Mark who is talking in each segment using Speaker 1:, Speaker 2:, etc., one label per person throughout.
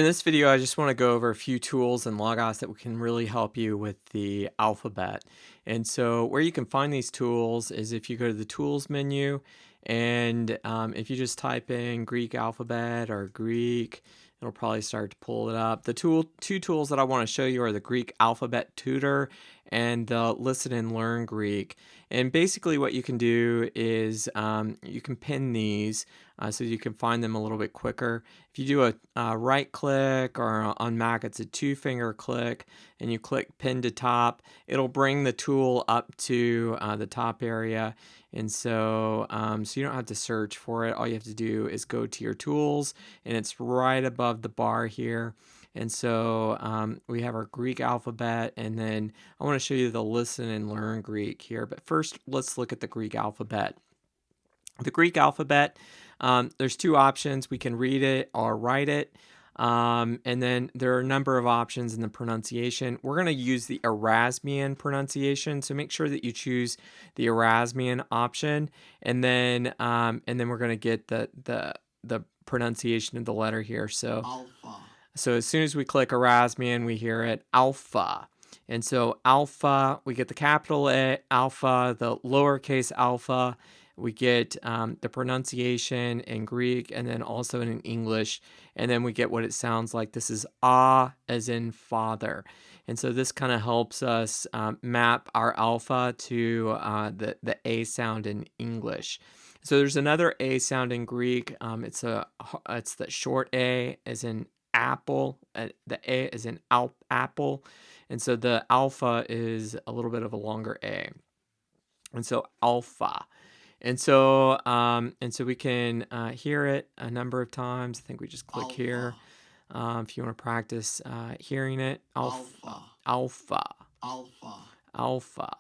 Speaker 1: In this video, I just want to go over a few tools in Logos that can really help you with the alphabet. And so where you can find these tools is if you go to the Tools menu, and if you just type in Greek alphabet or Greek, it'll probably start to pull it up. The two tools that I want to show you are the Greek Alphabet Tutor and the Listen and Learn Greek. And basically what you can do is you can pin these so you can find them a little bit quicker. If you do a right click, or on Mac it's a two-finger click, and you click pin to top, it'll bring the tool up to the top area. And so you don't have to search for it. All you have to do is go to your tools, and it's right above the bar here. And so we have our Greek alphabet, and then I want to show you the Listen and Learn Greek here. But first, let's look at the Greek alphabet. The Greek alphabet, there's two options. We can read it or write it. And then there are a number of options in the pronunciation. We're going to use the Erasmian pronunciation, so make sure that you choose the Erasmian option, and then we're going to get the pronunciation of the letter here. So
Speaker 2: Alpha.
Speaker 1: So as soon as we click Erasmian, we hear it alpha. And so alpha, we get the capital A, alpha, the lowercase alpha. We get the pronunciation in Greek and then also in English. And then we get what it sounds like. This is ah as in father. And so this kind of helps us map our alpha to the A sound in English. So there's another A sound in Greek. It's the short A as in apple. The A is in apple. And so the alpha is a little bit of a longer A. And so alpha. And so we can hear it a number of times. I think we just click
Speaker 2: Alpha.
Speaker 1: here if you want to practice hearing it.
Speaker 2: Alpha.
Speaker 1: Alpha.
Speaker 2: Alpha.
Speaker 1: Alpha.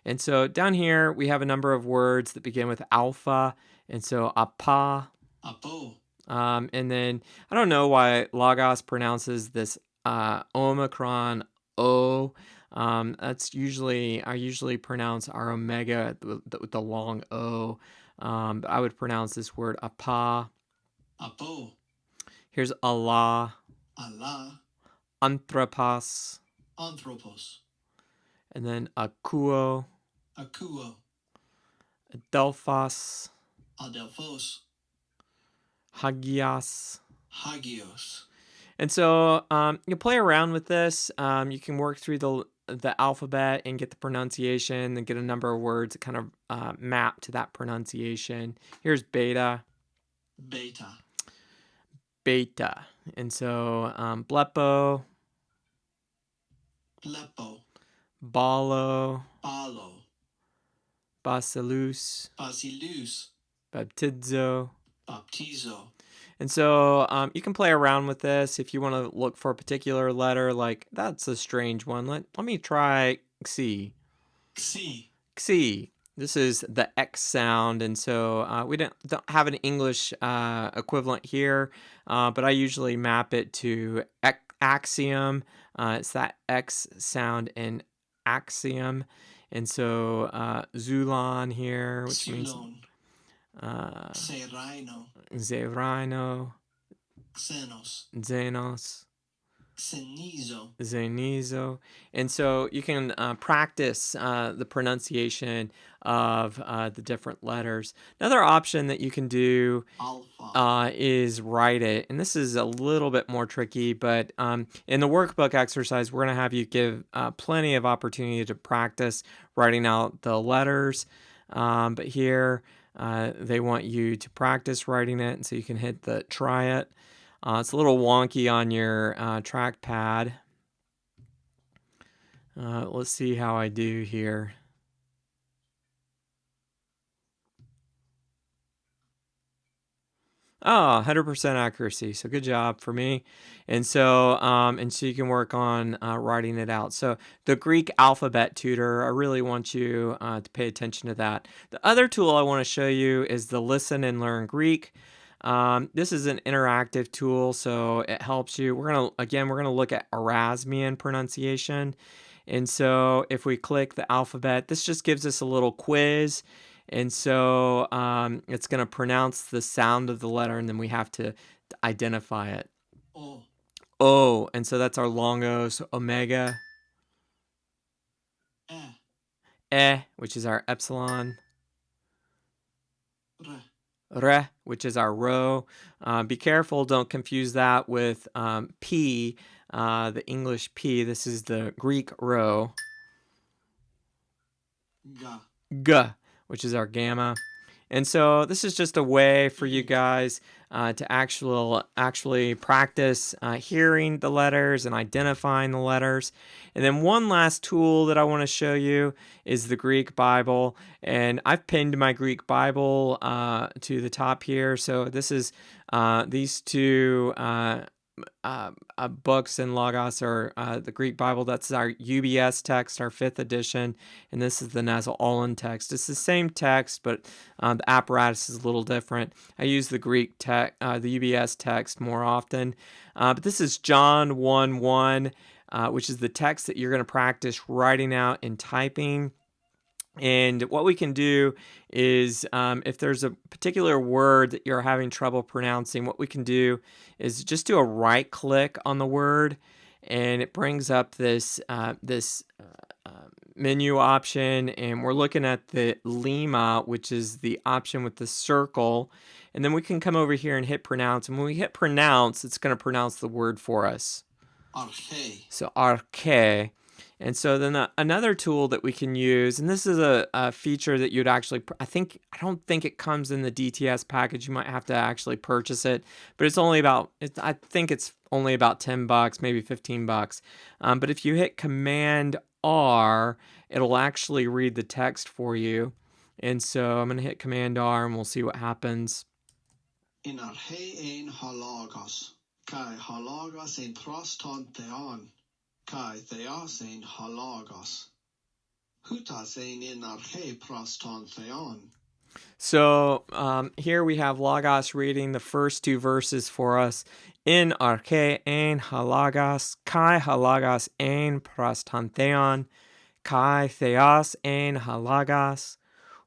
Speaker 1: And so down here we have a number of words that begin with alpha. And so apa.
Speaker 2: Apo.
Speaker 1: And then I don't know why Logos pronounces this Omicron O. I usually pronounce our omega with the long O. But I would pronounce this word apa.
Speaker 2: Apo.
Speaker 1: Here's Allah.
Speaker 2: Allah.
Speaker 1: Anthropos.
Speaker 2: Anthropos.
Speaker 1: And then akuo.
Speaker 2: Akuo.
Speaker 1: Adelphos.
Speaker 2: Adelphos.
Speaker 1: Hagios.
Speaker 2: Hagios.
Speaker 1: And so you play around with this. You can work through the alphabet and get the pronunciation and get a number of words that kind of map to that pronunciation. Here's beta.
Speaker 2: Beta.
Speaker 1: Beta. And so blepo.
Speaker 2: Blepo.
Speaker 1: Balo.
Speaker 2: Balo.
Speaker 1: Basilus.
Speaker 2: Basilus.
Speaker 1: Baptizo.
Speaker 2: Baptizo.
Speaker 1: And so you can play around with this if you want to look for a particular letter, like that's a strange one. Let me try Xi.
Speaker 2: Xi.
Speaker 1: Xi. This is the X sound, and so we don't have an English equivalent here, but I usually map it to axiom. It's that X sound in axiom, and so Zulon here, which means
Speaker 2: Serino.
Speaker 1: Zerino,
Speaker 2: Xenos.
Speaker 1: Xenos,
Speaker 2: Xenizo.
Speaker 1: Zenizo. And so you can practice the pronunciation of the different letters. Another option that you can do is write it. And this is a little bit more tricky, but in the workbook exercise, we're going to have you give plenty of opportunity to practice writing out the letters. But here, they want you to practice writing it, and so you can hit the try it. It's a little wonky on your trackpad. Let's see how I do here. Oh, 100% accuracy. So good job for me. And so you can work on writing it out. So the Greek alphabet tutor, I really want you to pay attention to that. The other tool I want to show you is the Listen and Learn Greek. This is an interactive tool, so it helps you. We're gonna look at Erasmian pronunciation. And so if we click the alphabet, this just gives us a little quiz. And so it's going to pronounce the sound of the letter, and then we have to identify it.
Speaker 2: O.
Speaker 1: O. And so that's our long O, so omega. Which is our epsilon. Re, which is our rho. Be careful, don't confuse that with P, the English P. This is the Greek rho. G, which is our gamma. And so this is just a way for you guys to actually practice hearing the letters and identifying the letters. And then one last tool that I want to show you is the Greek Bible. And I've pinned my Greek Bible to the top here. So this is these two books in Logos are the Greek Bible. That's our UBS text, our 5th edition, and this is the Nazarene text. It's the same text, but the apparatus is a little different. I use the Greek text, the UBS text more often, but this is John 1:1, which is the text that you're going to practice writing out and typing. And what we can do is if there's a particular word that you're having trouble pronouncing, what we can do is just do a right click on the word, and it brings up this menu option, and we're looking at the lima, which is the option with the circle. And then we can come over here and hit pronounce, and when we hit pronounce, it's going to pronounce the word for us.
Speaker 2: Arche.
Speaker 1: So arche. And so then another tool that we can use, and this is a feature that you'd actually, I don't think it comes in the DTS package. You might have to actually purchase it, but it's only about, I think it's only about $10, maybe $15. But if you hit Command R, it'll actually read the text for you. And so I'm going to hit Command R and we'll see what happens.
Speaker 2: In arche ein halagos, kai halagos ein proston theon. Kai theos ein halagos. Hutas ein in arche proston theon.
Speaker 1: So here we have Logos reading the first two verses for us. In arche ein halagos, kai halagos ein proston theon. Kai theos ein halagos.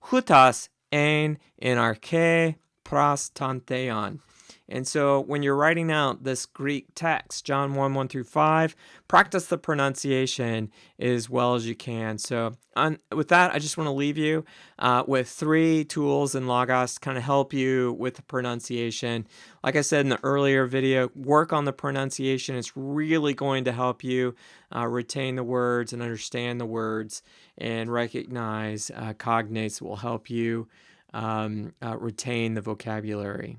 Speaker 1: Hutas ein in arche proston theon. And so when you're writing out this Greek text, John 1:1 through 5, practice the pronunciation as well as you can. So with that, I just want to leave you with 3 tools in Logos to kind of help you with the pronunciation. Like I said in the earlier video, work on the pronunciation. It's really going to help you retain the words and understand the words and recognize cognates that will help you retain the vocabulary.